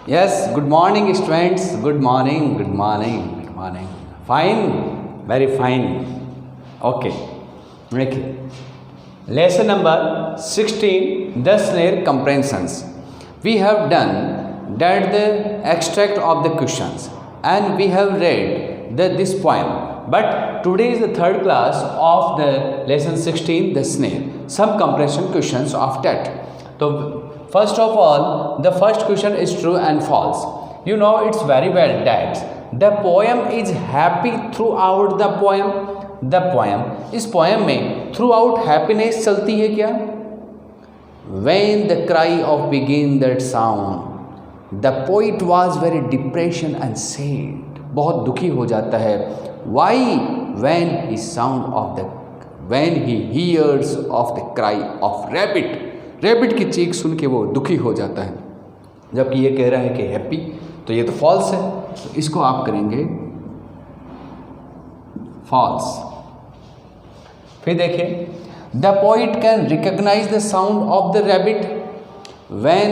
Yes, good morning students. Good morning, good morning, good morning. Fine, very fine. Okay. Okay. Lesson number 16, the snare comprehensions. We have done that the extract of the questions and we have read this poem. But today is the third class of the lesson 16, the snare. Some comprehension questions of that. So first of all, the first question is true and false. You know it's very well that the poem is happy throughout the poem. The poem, इस poem में throughout happiness चलती है क्या? When the cry of begin that sound, the poet was very depression and sad. बहुत दुखी हो जाता है. Why? When he hears of the cry of rabbit. Rabbit की चीख सुन के वो दुखी हो जाता है. जबकि ये कह रहा है कि हैप्पी, तो ये तो फॉल्स है. तो इसको आप करेंगे फॉल्स. फिर देखिए, the poet can recognise the sound of the rabbit when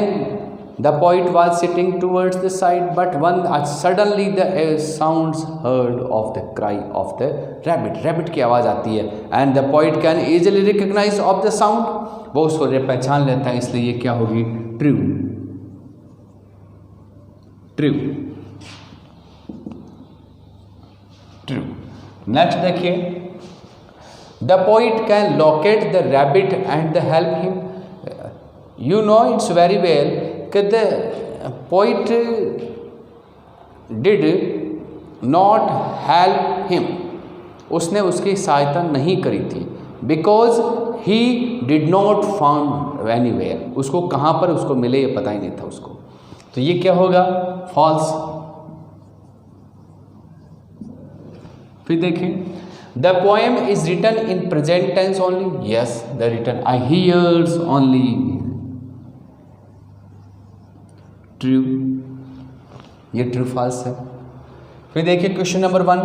the poet was sitting towards the side but one suddenly the sounds heard of the cry of the rabbit. Rabbit की आवाज़ आती है and the poet can easily recognise of the sound. वो उसको पहचान लेता है, इसलिए ये क्या होगी? ट्रू. ट्रू. ट्रू. नेक्स्ट देखिए, the poet can locate the rabbit and the help him. You know it's very well कि the poet did not help him. उसने उसकी सहायता नहीं करी थी. Because he did not found anywhere. उसको कहाँ पर उसको मिले ये पता ही नहीं था उसको. तो ये क्या होगा? फॉल्स. फिर देखें, the poem is written in present tense only. Yes, the written I hears only. True. ये ट्रू फॉल्स है. फिर देखिए question number 1,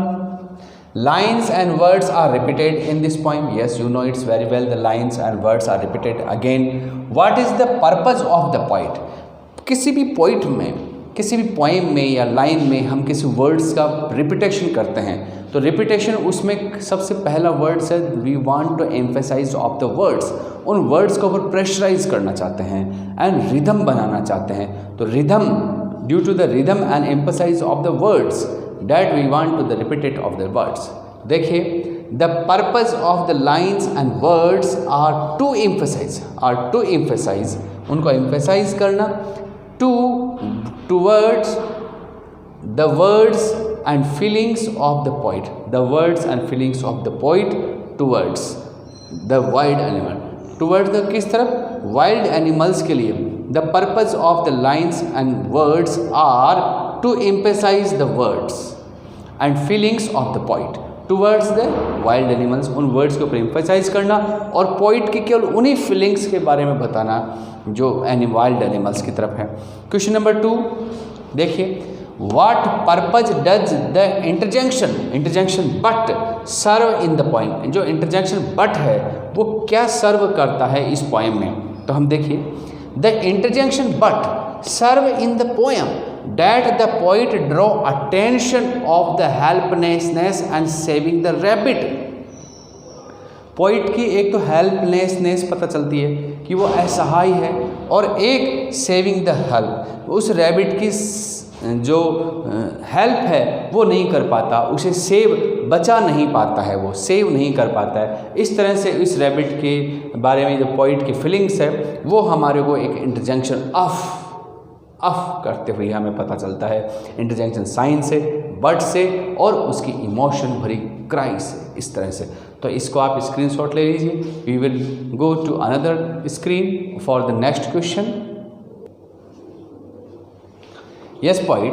lines and words are repeated in this poem. Yes, you know it's very well, the lines and words are repeated again. What is the purpose of the poet? किसी भी poet में, किसी भी poem में या line में हम किसी वर्ड्स का रिपीटेशन करते हैं, तो रिपीटेशन उसमें सबसे पहला वर्ड्स है we want to emphasise of the words. उन वर्ड्स को ऊपर प्रेशराइज करना चाहते हैं एंड रिदम बनाना चाहते हैं. तो rhythm, due to the rhythm and emphasise of the words that we want to the repeat it of the words. देखिए, the purpose of the lines and words are to emphasize, उनको emphasize करना, towards the words and feelings of the poet, the words and feelings of the poet towards the wild animal, towards the किस तरफ? wild animals के लिए. The purpose of the lines and words are to emphasize the words and feelings of the poet towards the wild animals. उन words के ऊपर emphasize करना और poet की केवल उन्हीं feelings के बारे में बताना जो wild animals की तरफ है. Question number 2 देखिए, what purpose does the interjection but serve in the poem? जो interjection but है वो क्या सर्व करता है इस poem में? तो हम देखिए, the interjection but serve in the poem that the poet draw attention of the helplessness and saving the rabbit. Poet की एक तो हेल्पलेसनेस पता चलती है कि वो असहाय है, और एक सेविंग द हेल्प, उस रैबिट की जो हेल्प है वो नहीं कर पाता, उसे बचा नहीं पाता है, वो सेव नहीं कर पाता है. इस तरह से इस रैबिट के बारे में जो पोइट की फीलिंग्स है वो हमारे को एक इंटरजेक्शन अफ करते हुए हमें पता चलता है. इंटरजेक्शन साइन से, बट से और उसकी इमोशन भरी क्राई से, इस तरह से. तो इसको आप स्क्रीनशॉट ले लीजिए. We will go to another screen for the next question. Yes, poet.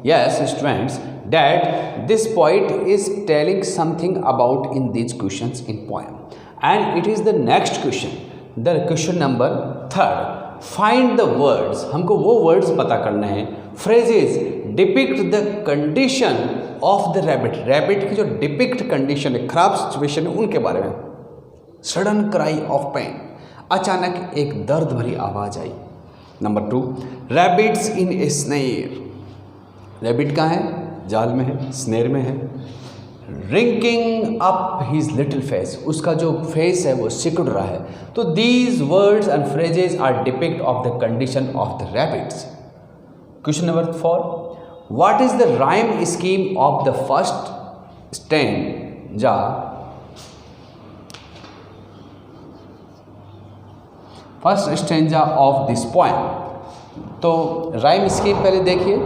Yes, students, that this poet is telling something about in these questions in poem. And it is the next question. The question number 3. Find the words. हमको वो words पता करना है. Phrases depict the condition of the rabbit. Rabbit की जो depict condition है, खराब situation है, उनके बारे में. Sudden cry of pain. अचानक एक दर्द भरी आवाज़ आई. Number 2, rabbits in a snare. Rabbit कहाँ है? जाल में है, स्नेर में है। Wrinkling up his little face, उसका जो फेस है वो सिकुड़ रहा है। तो these words and phrases are depict of the condition of the rabbits. Question number 4, what is the rhyme scheme of the first stanza? First stanza of this poem. तो rhyme scheme पहले देखिए,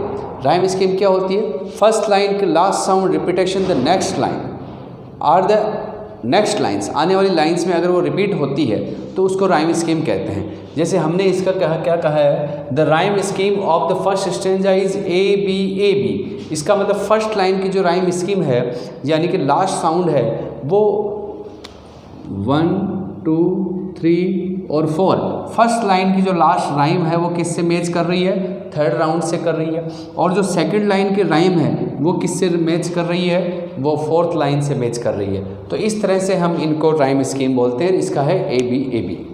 rhyme scheme क्या होती है? First line के last sound repetition the next line or the next lines, आने वाली lines में अगर वो रिपीट होती है तो उसको राइम स्कीम कहते हैं। जैसे हमने इसका क्या कहा है, the rhyme scheme of the first stanza is A B A B. इसका मतलब फर्स्ट लाइन की जो राइम स्कीम है यानी कि लास्ट साउंड है वो 1 2 3 और 4, फर्स्ट लाइन की जो लास्ट राइम है वो किससे मैच कर रही है? थर्ड राउंड से कर रही है। और जो सेकंड लाइन की राइम है वो किससे मैच कर रही है? वो फोर्थ लाइन से मैच कर रही है। तो इस तरह से हम इनको राइम स्कीम बोलते हैं। इसका है A B.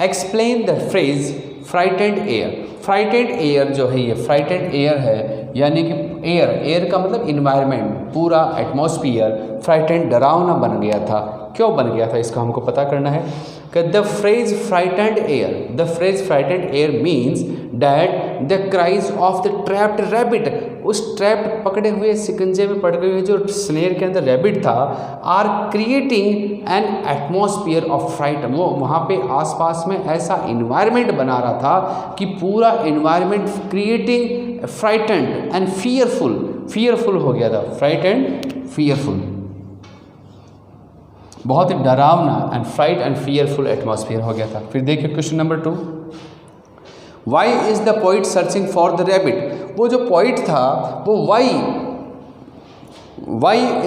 Explain the phrase frightened air. Frightened air जो है ये फ्राइटेंड एयर है यानी कि एयर का मतलब इन्वायरमेंट, पूरा एटमॉस्फियर फ्राइटेंड डरावना बन गया था। क्यों बन गया था इसका हमको पता करना है। कि the phrase frightened air means that the cries of the trapped rabbit, उस ट्रैप्ड पकड़े हुए सिकंजे में पड़ गए हुए जो स्नेर के अंदर रैबिट था, are creating an atmosphere of fright. वो वहाँ पे आसपास में ऐसा इन्वायरमेंट बना रहा था कि पूरा environment creating frightened and fearful हो गया था। फ्राइट एंड फियरफुल, बहुत ही डरावना and fright and fearful atmosphere हो गया था। फिर देखिए question number 2, why is the poet searching for the rabbit. वो जो पोइट था वो why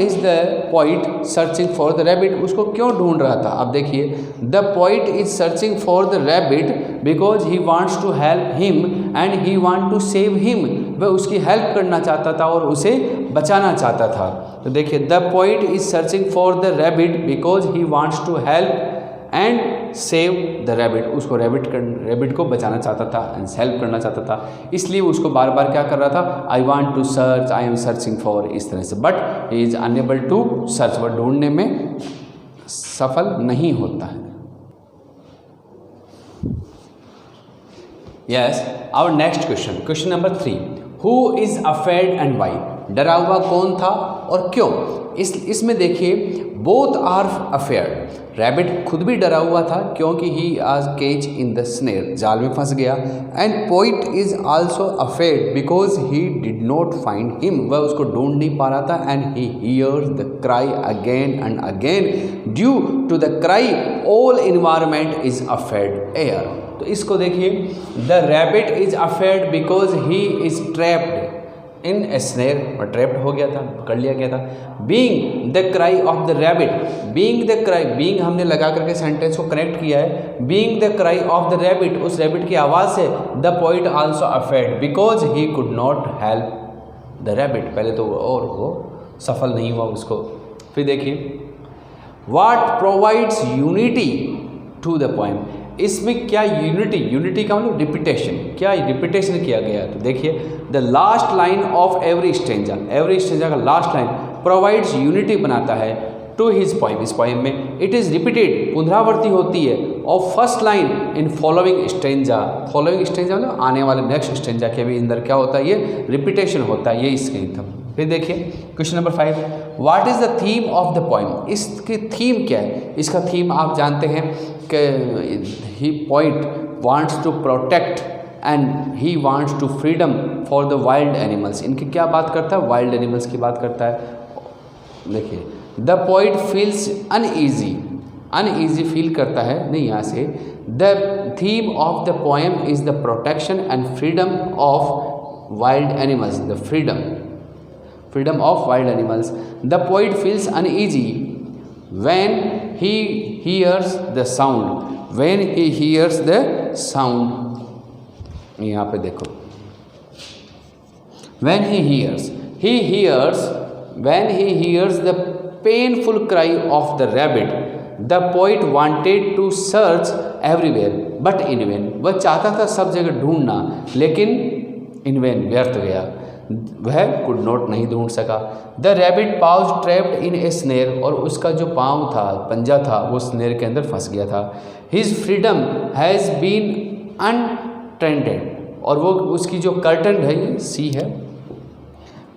is the poet searching for the rabbit, उसको क्यों ढूंढ रहा था? अब देखिए, the poet is searching for the rabbit because he wants to help him and he want to save him. वह उसकी हेल्प करना चाहता था और उसे बचाना चाहता था। तो देखिए, the poet is searching for the rabbit because he wants to help and save the rabbit, उसको रैबिट को बचाना चाहता था एंड हेल्प करना चाहता था, इसलिए उसको बार बार क्या कर रहा था? I want to search, I am searching for, इस तरह से। But he is unable to search, वह ढूंढने में सफल नहीं होता है। Yes, our next question number 3, who is afraid and why. डरा हुआ कौन था और क्यों? इसमें देखिए, बोथ आर अफेयर्ड। रैबिट खुद भी डरा हुआ था क्योंकि ही आज केज इन द स्नेर, जाल में फंस गया। And poet is also afraid because he did not find him, वह उसको ढूंढ नहीं पा रहा था। And he hears the cry again and again, due to the cry all environment is afraid air. तो इसको देखिए, the rabbit is afraid because he is trapped in a snare, और ट्रैप्ड हो गया था, पकड़ लिया गया था। Being the cry of the rabbit, being the cry, being हमने लगा करके सेंटेंस को कनेक्ट किया है। Being the cry of the rabbit, उस रैबिट की आवाज़ से the poet also afraid because he could not help the rabbit. पहले तो वो सफल नहीं हुआ उसको। फिर देखिए, what provides unity to the poem. इसमें क्या यूनिटी का मतलब रिपीटेशन, क्या रिपीटेशन किया गया है? तो देखिए, the last line of every stanza का लास्ट लाइन प्रोवाइड्स यूनिटी बनाता है टू हिज पोएम, इस पोएम में। इट इज़ रिपीटेड, पुनरावृत्ति होती है, of first line in following stanza मतलब आने वाले नेक्स्ट स्टेंजा के भी अंदर क्या होता है? ये रिपीटेशन होता है, ये इसके था। फिर देखिए question number 5, what is the theme of the poem. इसकी थीम क्या है? इसका थीम आप जानते हैं कि he poet wants to protect and he wants to freedom for the wild animals. इनकी क्या बात करता है? वाइल्ड एनिमल्स की बात करता है। देखिए, the poet feels uneasy feel करता है, नहीं यहाँ से। The theme of the poem is the protection and freedom of wild animals, the freedom of wild animals. The poet feels uneasy when he hears the sound, यहाँ पे देखो, when he hears the painful cry of the rabbit, the poet wanted to search everywhere but in vain, वह चाहता था सब जगह ढूंढना लेकिन इन वेन, व्यर्थ गया, वह कुड नॉट नहीं ढूंढ सका। The rabbit pause trapped in a snare, और उसका जो पाँव था, पंजा था, वो स्नेर के अंदर फंस गया था। His freedom has been untainted, और वो उसकी जो कर्टन है, ये सी है,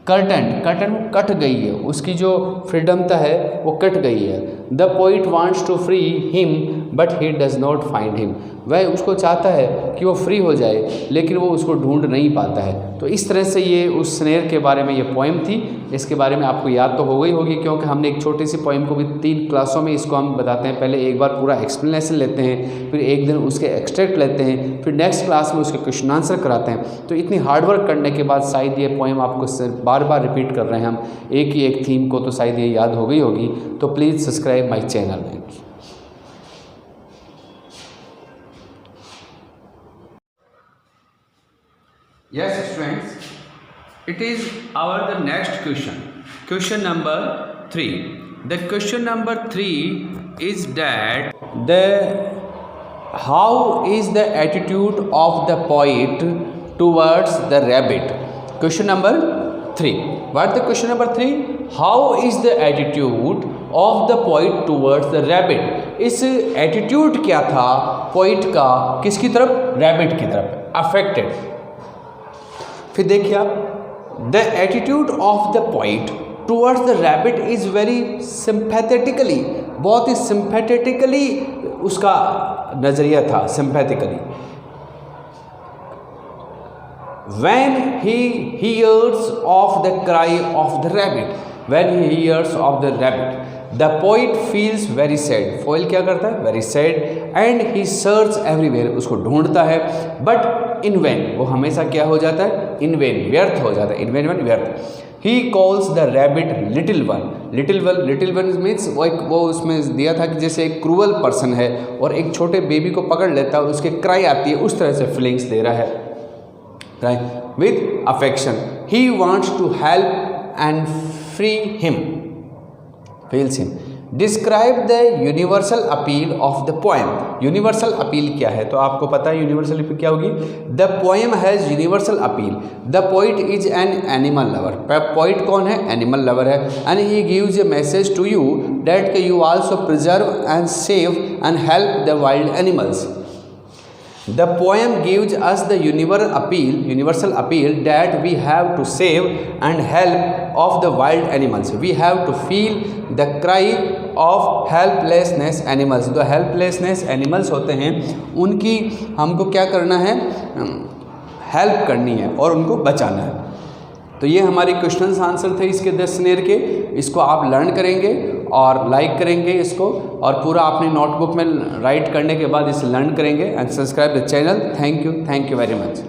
कर्टन कट गई है, उसकी जो फ्रीडमता है वो कट गई है। The poet wants to free him but he does not find him, वह उसको चाहता है कि वो फ्री हो जाए लेकिन वो उसको ढूंढ नहीं पाता है। तो इस तरह से ये उस स्नेर के बारे में ये पोएम थी। इसके बारे में आपको याद तो हो गई होगी क्योंकि हमने एक छोटी सी पोएम को भी 3 क्लासों में इसको हम बताते हैं। पहले एक बार पूरा एक्सप्लेनेशन लेते हैं, फिर एक दिन उसके एक्सट्रैक्ट लेते हैं, फिर नेक्स्ट क्लास में उसके क्वेश्चन आंसर कराते हैं। तो इतनी हार्डवर्क करने के बाद शायद ये पोएम आपको बार बार रिपीट कर रहे हैं हम, एक ही एक थीम को, तो शायद ये याद हो गई होगी। तो please subscribe my channel. Yes students, it is our the next question number 3. The question number 3 is that how is the attitude of the poet towards the rabbit? Question number 3. What the question number 3? How is the attitude of the poet towards the rabbit? इस attitude क्या था poet का, किसकी तरफ? rabbit की तरफ, affected। फिर देखिए आप, the attitude of the poet towards the rabbit is very sympathetically, बहुत ही सिंपैथेटिकली उसका नज़रिया था, सिंपैथिकली। When he hears of the cry of the rabbit, when he hears of the rabbit, the poet feels very sad. Poet क्या करता है? Very sad, and he searches everywhere, उसको ढूंढता है, but in vain, वो हमेशा क्या हो जाता है? In vain, व्यर्थ हो जाता है। In vain व्यर्थ। He calls the rabbit little one. Little one means वो उसमें दिया था कि जैसे एक क्रूअल पर्सन है और एक छोटे बेबी को पकड़ लेता है और उसके क्राई आती है, उस तरह से फीलिंग्स दे रहा है, right? With affection, he wants to help and free him, feels him. Describe the universal appeal of the poem. Universal appeal क्या है? तो आपको पता है universal appeal क्या होगी? The poem has universal appeal. The poet is an animal lover. Poet कौन है? Animal lover है, and he gives a message to you that you also preserve and save and help the wild animals. The poem gives us the universal appeal that we have to save and help of the wild animals. We have to feel the cry of helplessness animals. जो helplessness animals होते हैं उनकी हमको क्या करना है? Help करनी है और उनको बचाना है। तो ये हमारे क्वेश्चंस आंसर थे इसके 10 स्नेर के। इसको आप लर्न करेंगे और लाइक करेंगे इसको, और पूरा अपने नोटबुक में राइट करने के बाद इसे लर्न करेंगे and subscribe the channel. Thank you very much.